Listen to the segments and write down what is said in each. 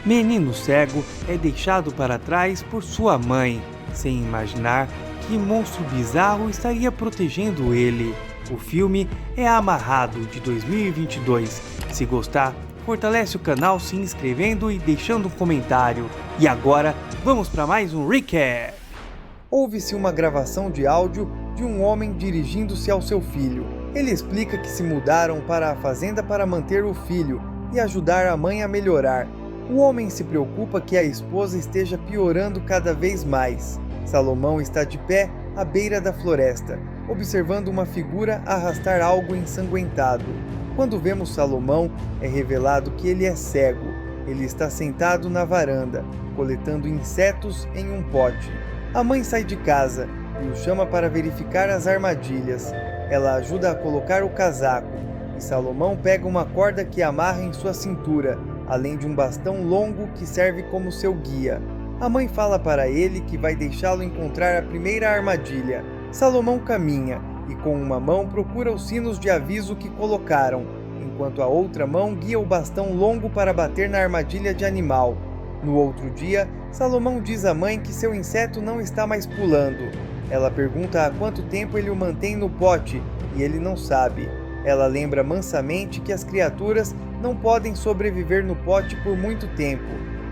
Menino cego é deixado para trás por sua mãe, sem imaginar que monstro bizarro estaria protegendo ele. O filme é Amarrado, de 2022. Se gostar, fortalece o canal se inscrevendo e deixando um comentário. E agora, vamos para mais um recap. Houve-se uma gravação de áudio de um homem dirigindo-se ao seu filho. Ele explica que se mudaram para a fazenda para manter o filho e ajudar a mãe a melhorar. O homem se preocupa que a esposa esteja piorando cada vez mais. Salomão está de pé à beira da floresta, observando uma figura arrastar algo ensanguentado. Quando vemos Salomão, é revelado que ele é cego. Ele está sentado na varanda, coletando insetos em um pote. A mãe sai de casa e o chama para verificar as armadilhas. Ela ajuda a colocar o casaco, e Salomão pega uma corda que amarra em sua cintura, além de um bastão longo que serve como seu guia. A mãe fala para ele que vai deixá-lo encontrar a primeira armadilha. Salomão caminha e com uma mão procura os sinos de aviso que colocaram, enquanto a outra mão guia o bastão longo para bater na armadilha de animal. No outro dia, Salomão diz à mãe que seu inseto não está mais pulando. Ela pergunta há quanto tempo ele o mantém no pote e ele não sabe. Ela lembra mansamente que as criaturas não podem sobreviver no pote por muito tempo,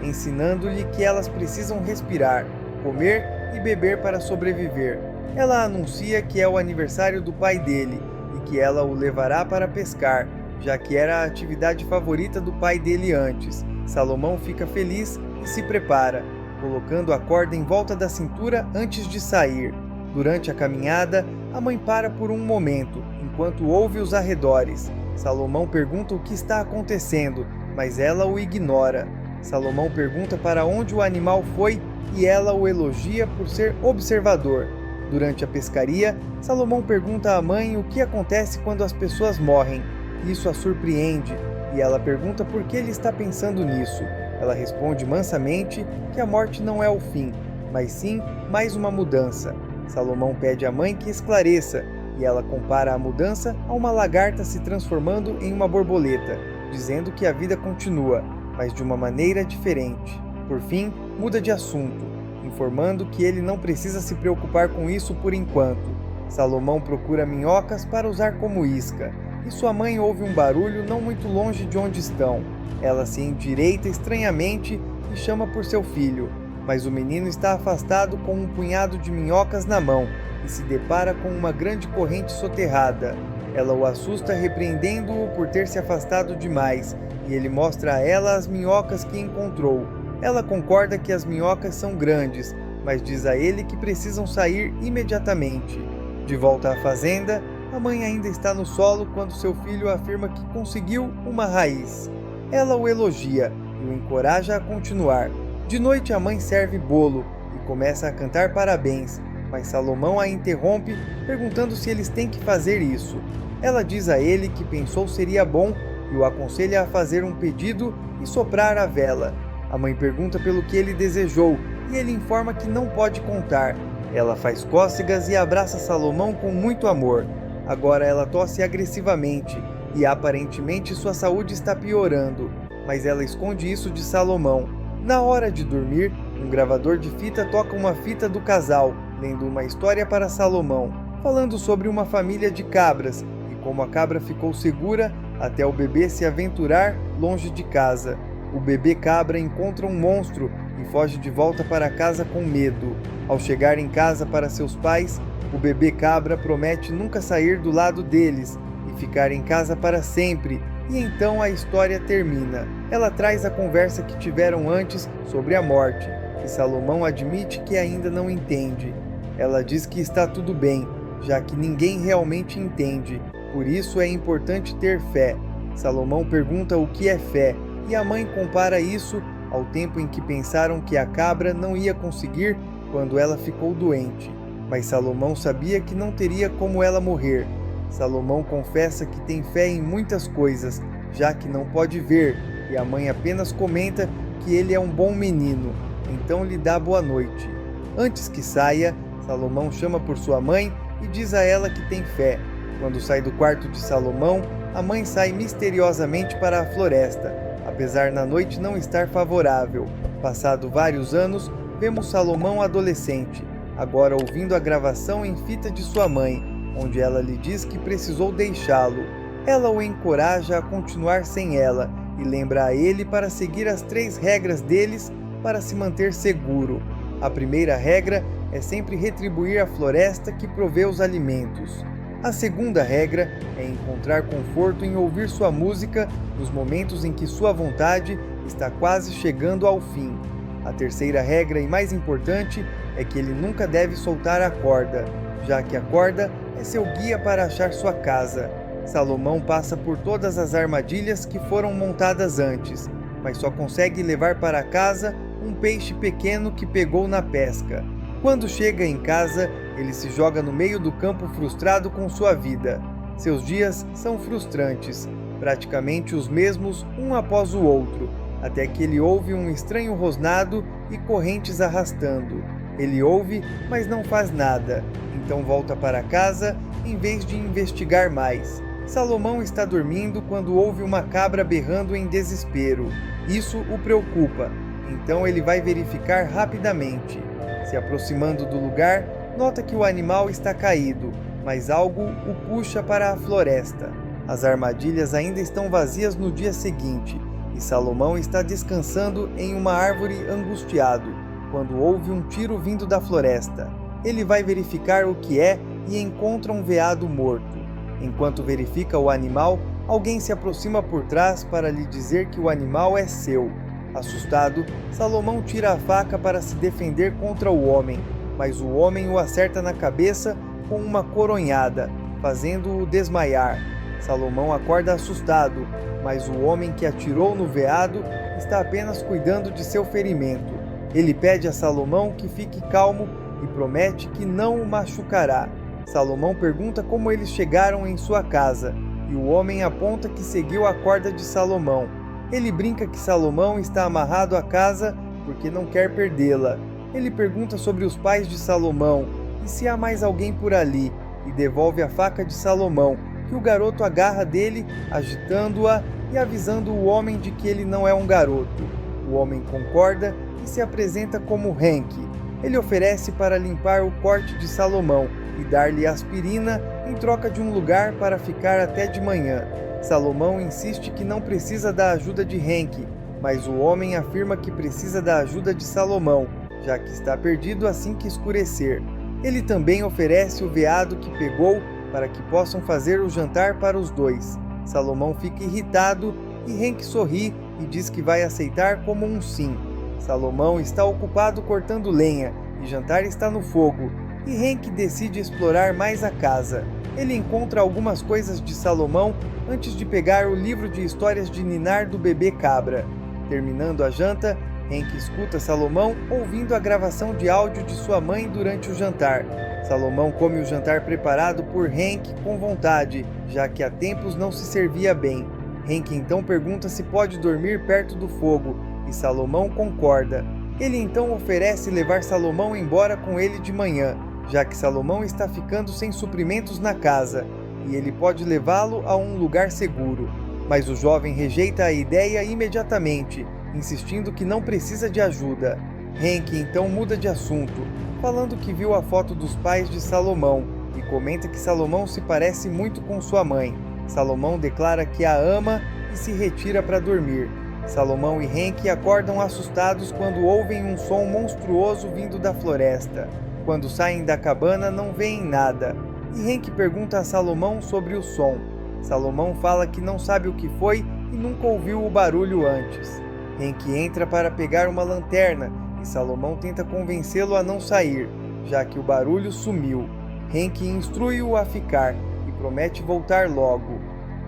ensinando-lhe que elas precisam respirar, comer e beber para sobreviver. Ela anuncia que é o aniversário do pai dele e que ela o levará para pescar, já que era a atividade favorita do pai dele antes. Salomão fica feliz e se prepara, colocando a corda em volta da cintura antes de sair. Durante a caminhada, a mãe para por um momento, enquanto ouve os arredores. Salomão pergunta o que está acontecendo, mas ela o ignora. Salomão pergunta para onde o animal foi e ela o elogia por ser observador. Durante a pescaria, Salomão pergunta à mãe o que acontece quando as pessoas morrem. Isso a surpreende e ela pergunta por que ele está pensando nisso. Ela responde mansamente que a morte não é o fim, mas sim mais uma mudança. Salomão pede à mãe que esclareça e ela compara a mudança a uma lagarta se transformando em uma borboleta, dizendo que a vida continua, mas de uma maneira diferente. Por fim, muda de assunto, informando que ele não precisa se preocupar com isso por enquanto. Salomão procura minhocas para usar como isca, e sua mãe ouve um barulho não muito longe de onde estão. Ela se endireita estranhamente e chama por seu filho, mas o menino está afastado com um punhado de minhocas na mão e se depara com uma grande corrente soterrada. Ela o assusta repreendendo-o por ter se afastado demais, e ele mostra a ela as minhocas que encontrou. Ela concorda que as minhocas são grandes, mas diz a ele que precisam sair imediatamente. De volta à fazenda, a mãe ainda está no solo quando seu filho afirma que conseguiu uma raiz. Ela o elogia e o encoraja a continuar. De noite a mãe serve bolo e começa a cantar parabéns, mas Salomão a interrompe, perguntando se eles têm que fazer isso. Ela diz a ele que pensou seria bom e o aconselha a fazer um pedido e soprar a vela. A mãe pergunta pelo que ele desejou e ele informa que não pode contar. Ela faz cócegas e abraça Salomão com muito amor. Agora ela tosse agressivamente e aparentemente sua saúde está piorando, mas ela esconde isso de Salomão. Na hora de dormir, um gravador de fita toca uma fita do casal, lendo uma história para Salomão, falando sobre uma família de cabras e como a cabra ficou segura até o bebê se aventurar longe de casa. O bebê cabra encontra um monstro e foge de volta para casa com medo. Ao chegar em casa para seus pais, o bebê cabra promete nunca sair do lado deles e ficar em casa para sempre, e então a história termina. Ela traz a conversa que tiveram antes sobre a morte, e Salomão admite que ainda não entende. Ela diz que está tudo bem, já que ninguém realmente entende, por isso é importante ter fé. Salomão pergunta o que é fé, e a mãe compara isso ao tempo em que pensaram que a cabra não ia conseguir quando ela ficou doente. Mas Salomão sabia que não teria como ela morrer. Salomão confessa que tem fé em muitas coisas, já que não pode ver, e a mãe apenas comenta que ele é um bom menino, então lhe dá boa noite. Antes que saia, Salomão chama por sua mãe e diz a ela que tem fé. Quando sai do quarto de Salomão, a mãe sai misteriosamente para a floresta, apesar na noite não estar favorável. Passado vários anos, vemos Salomão adolescente, agora ouvindo a gravação em fita de sua mãe, onde ela lhe diz que precisou deixá-lo. Ela o encoraja a continuar sem ela e lembra a ele para seguir as 3 regras deles para se manter seguro. A primeira regra é sempre retribuir a floresta que provê os alimentos. A segunda regra é encontrar conforto em ouvir sua música nos momentos em que sua vontade está quase chegando ao fim. A terceira regra e mais importante é que ele nunca deve soltar a corda, já que a corda é seu guia para achar sua casa. Salomão passa por todas as armadilhas que foram montadas antes, mas só consegue levar para casa um peixe pequeno que pegou na pesca. Quando chega em casa, ele se joga no meio do campo frustrado com sua vida. Seus dias são frustrantes, praticamente os mesmos um após o outro, até que ele ouve um estranho rosnado e correntes arrastando. Ele ouve, mas não faz nada, então volta para casa em vez de investigar mais. Salomão está dormindo quando ouve uma cabra berrando em desespero. Isso o preocupa, então ele vai verificar rapidamente. Se aproximando do lugar, nota que o animal está caído, mas algo o puxa para a floresta. As armadilhas ainda estão vazias no dia seguinte, e Salomão está descansando em uma árvore angustiado, quando ouve um tiro vindo da floresta. Ele vai verificar o que é e encontra um veado morto. Enquanto verifica o animal, alguém se aproxima por trás para lhe dizer que o animal é seu. Assustado, Salomão tira a faca para se defender contra o homem, mas o homem o acerta na cabeça com uma coronhada, fazendo-o desmaiar. Salomão acorda assustado, mas o homem que atirou no veado está apenas cuidando de seu ferimento. Ele pede a Salomão que fique calmo e promete que não o machucará. Salomão pergunta como eles chegaram em sua casa, e o homem aponta que seguiu a corda de Salomão. Ele brinca que Salomão está amarrado à casa porque não quer perdê-la. Ele pergunta sobre os pais de Salomão e se há mais alguém por ali, e devolve a faca de Salomão, que o garoto agarra dele, agitando-a e avisando o homem de que ele não é um garoto. O homem concorda e se apresenta como Henk. Ele oferece para limpar o corte de Salomão e dar-lhe aspirina em troca de um lugar para ficar até de manhã. Salomão insiste que não precisa da ajuda de Henk, mas o homem afirma que precisa da ajuda de Salomão, já que está perdido assim que escurecer. Ele também oferece o veado que pegou para que possam fazer o jantar para os dois. Salomão fica irritado e Henk sorri e diz que vai aceitar como um sim. Salomão está ocupado cortando lenha e jantar está no fogo, e Henk decide explorar mais a casa. Ele encontra algumas coisas de Salomão antes de pegar o livro de histórias de ninar do bebê cabra. Terminando a janta, Henk escuta Salomão ouvindo a gravação de áudio de sua mãe durante o jantar. Salomão come o jantar preparado por Henk com vontade, já que há tempos não se servia bem. Henk então pergunta se pode dormir perto do fogo, e Salomão concorda. Ele então oferece levar Salomão embora com ele de manhã, já que Salomão está ficando sem suprimentos na casa, e ele pode levá-lo a um lugar seguro. Mas o jovem rejeita a ideia imediatamente, insistindo que não precisa de ajuda. Henk então muda de assunto, falando que viu a foto dos pais de Salomão, e comenta que Salomão se parece muito com sua mãe. Salomão declara que a ama e se retira para dormir. Salomão e Henk acordam assustados quando ouvem um som monstruoso vindo da floresta. Quando saem da cabana, não veem nada, e Henk pergunta a Salomão sobre o som. Salomão fala que não sabe o que foi e nunca ouviu o barulho antes. Henk entra para pegar uma lanterna e Salomão tenta convencê-lo a não sair, já que o barulho sumiu. Henk instrui-o a ficar e promete voltar logo.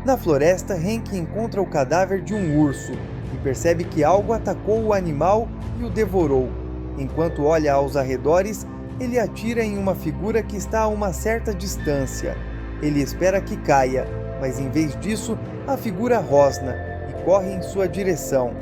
Na floresta, Henk encontra o cadáver de um urso e percebe que algo atacou o animal e o devorou. Enquanto olha aos arredores, ele atira em uma figura que está a uma certa distância. Ele espera que caia, mas em vez disso, a figura rosna e corre em sua direção.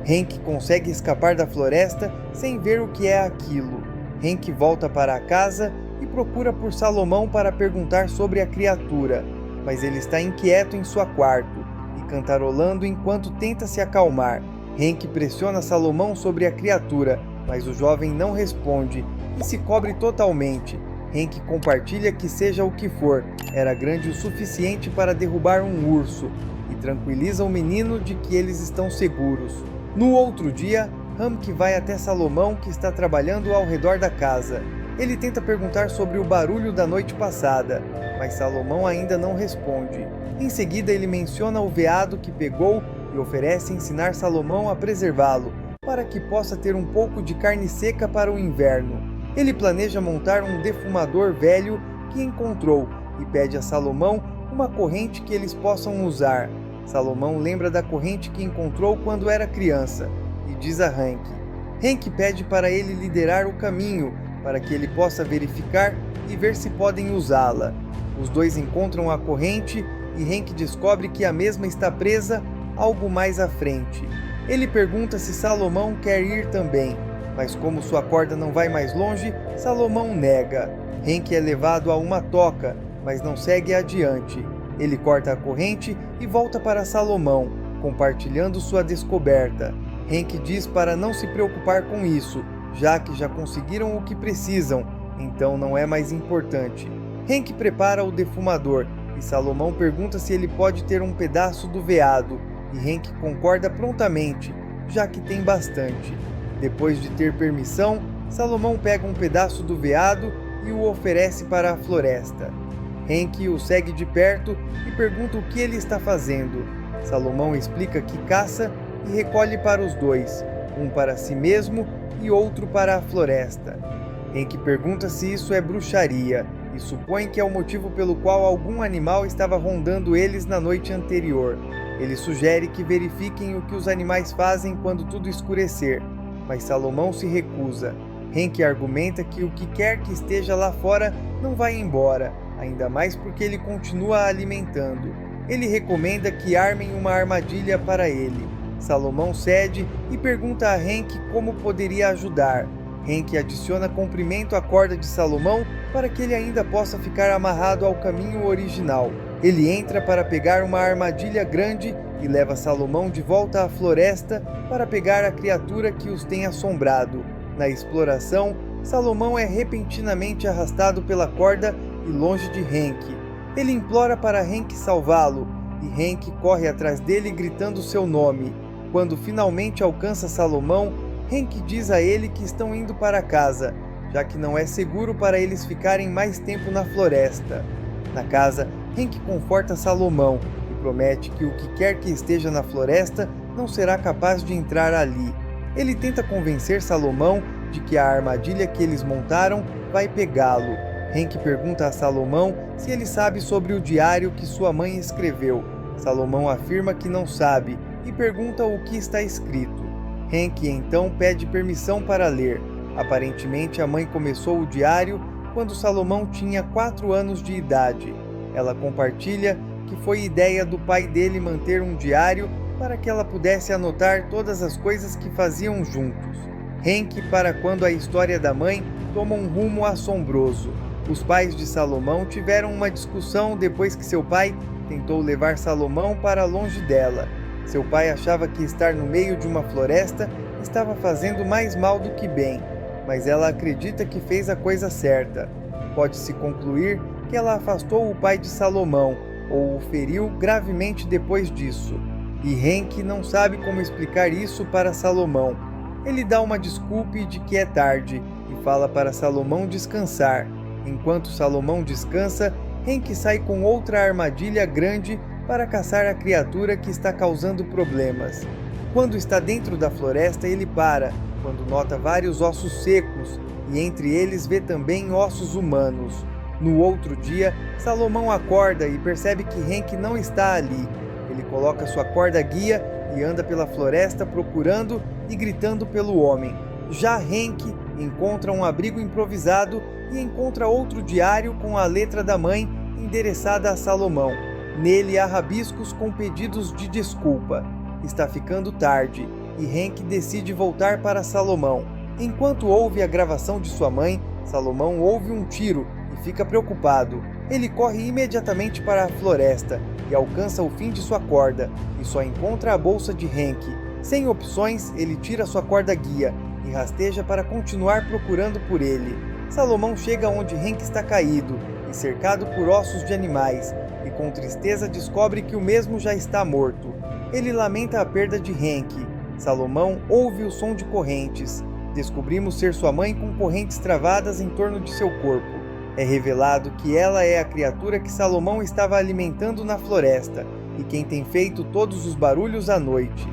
Henk consegue escapar da floresta sem ver o que é aquilo. Henk volta para a casa e procura por Salomão para perguntar sobre a criatura, mas ele está inquieto em seu quarto, e cantarolando enquanto tenta se acalmar. Henk pressiona Salomão sobre a criatura, mas o jovem não responde e se cobre totalmente. Henk compartilha que seja o que for, era grande o suficiente para derrubar um urso, e tranquiliza o menino de que eles estão seguros. No outro dia, Hamk vai até Salomão, que está trabalhando ao redor da casa. Ele tenta perguntar sobre o barulho da noite passada, mas Salomão ainda não responde. Em seguida, ele menciona o veado que pegou e oferece ensinar Salomão a preservá-lo, para que possa ter um pouco de carne seca para o inverno. Ele planeja montar um defumador velho que encontrou e pede a Salomão uma corrente que eles possam usar. Salomão lembra da corrente que encontrou quando era criança e diz a Henk. Henk pede para ele liderar o caminho para que ele possa verificar e ver se podem usá-la. Os dois encontram a corrente e Henk descobre que a mesma está presa algo mais à frente. Ele pergunta se Salomão quer ir também, mas como sua corda não vai mais longe, Salomão nega. Henk é levado a uma toca, mas não segue adiante. Ele corta a corrente e volta para Salomão, compartilhando sua descoberta. Henk diz para não se preocupar com isso, já que já conseguiram o que precisam, então não é mais importante. Henk prepara o defumador e Salomão pergunta se ele pode ter um pedaço do veado, e Henk concorda prontamente, já que tem bastante. Depois de ter permissão, Salomão pega um pedaço do veado e o oferece para a floresta. Henk o segue de perto e pergunta o que ele está fazendo. Salomão explica que caça e recolhe para os dois, um para si mesmo e outro para a floresta. Henk pergunta se isso é bruxaria e supõe que é o motivo pelo qual algum animal estava rondando eles na noite anterior. Ele sugere que verifiquem o que os animais fazem quando tudo escurecer, mas Salomão se recusa. Henk argumenta que o que quer que esteja lá fora não vai embora, ainda mais porque ele continua alimentando. Ele recomenda que armem uma armadilha para ele. Salomão cede e pergunta a Henk como poderia ajudar. Henk adiciona comprimento à corda de Salomão para que ele ainda possa ficar amarrado ao caminho original. Ele entra para pegar uma armadilha grande e leva Salomão de volta à floresta para pegar a criatura que os tem assombrado. Na exploração, Salomão é repentinamente arrastado pela corda e longe de Henk. Ele implora para Henk salvá-lo, e Henk corre atrás dele gritando seu nome. Quando finalmente alcança Salomão, Henk diz a ele que estão indo para casa, já que não é seguro para eles ficarem mais tempo na floresta. Na casa, Henk conforta Salomão e promete que o que quer que esteja na floresta não será capaz de entrar ali. Ele tenta convencer Salomão de que a armadilha que eles montaram vai pegá-lo. Henk pergunta a Salomão se ele sabe sobre o diário que sua mãe escreveu. Salomão afirma que não sabe e pergunta o que está escrito. Henk então pede permissão para ler. Aparentemente a mãe começou o diário quando Salomão tinha 4 anos de idade. Ela compartilha que foi ideia do pai dele manter um diário para que ela pudesse anotar todas as coisas que faziam juntos. Henk para quando a história da mãe toma um rumo assombroso. Os pais de Salomão tiveram uma discussão depois que seu pai tentou levar Salomão para longe dela. Seu pai achava que estar no meio de uma floresta estava fazendo mais mal do que bem, mas ela acredita que fez a coisa certa. Pode-se concluir que ela afastou o pai de Salomão ou o feriu gravemente depois disso. E Henk não sabe como explicar isso para Salomão. Ele dá uma desculpa de que é tarde e fala para Salomão descansar. Enquanto Salomão descansa, Henk sai com outra armadilha grande para caçar a criatura que está causando problemas. Quando está dentro da floresta, ele para, quando nota vários ossos secos, e entre eles vê também ossos humanos. No outro dia, Salomão acorda e percebe que Henk não está ali. Ele coloca sua corda guia e anda pela floresta procurando e gritando pelo homem. Já Henk encontra um abrigo improvisado e encontra outro diário com a letra da mãe endereçada a Salomão. Nele há rabiscos com pedidos de desculpa. Está ficando tarde e Henk decide voltar para Salomão. Enquanto ouve a gravação de sua mãe, Salomão ouve um tiro e fica preocupado. Ele corre imediatamente para a floresta e alcança o fim de sua corda, e só encontra a bolsa de Henk. Sem opções, ele tira sua corda guia e rasteja para continuar procurando por ele. Salomão chega onde Henk está caído e cercado por ossos de animais, e com tristeza descobre que o mesmo já está morto. Ele lamenta a perda de Henk. Salomão ouve o som de correntes. Descobrimos ser sua mãe com correntes travadas em torno de seu corpo. É revelado que ela é a criatura que Salomão estava alimentando na floresta e quem tem feito todos os barulhos à noite.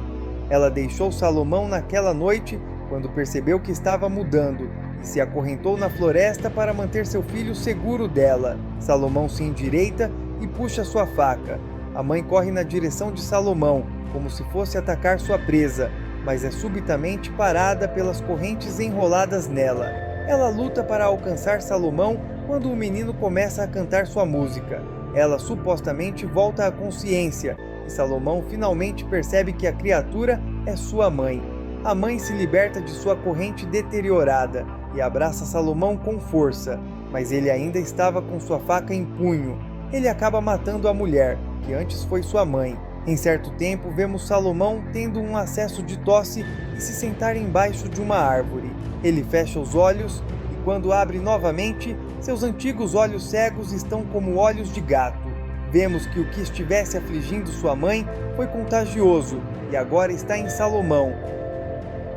Ela deixou Salomão naquela noite quando percebeu que estava mudando e se acorrentou na floresta para manter seu filho seguro dela. Salomão se endireita e puxa sua faca. A mãe corre na direção de Salomão, como se fosse atacar sua presa, mas é subitamente parada pelas correntes enroladas nela. Ela luta para alcançar Salomão quando o menino começa a cantar sua música. Ela supostamente volta à consciência e Salomão finalmente percebe que a criatura é sua mãe. A mãe se liberta de sua corrente deteriorada e abraça Salomão com força, mas ele ainda estava com sua faca em punho. Ele acaba matando a mulher, que antes foi sua mãe. Em certo tempo, vemos Salomão tendo um acesso de tosse e se sentar embaixo de uma árvore. Ele fecha os olhos e, quando abre novamente, seus antigos olhos cegos estão como olhos de gato. Vemos que o que estivesse afligindo sua mãe foi contagioso e agora está em Salomão.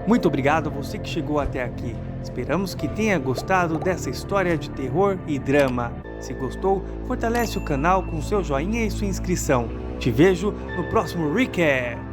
Muito obrigado a você que chegou até aqui. Esperamos que tenha gostado dessa história de terror e drama. Se gostou, fortalece o canal com seu joinha e sua inscrição. Te vejo no próximo recap!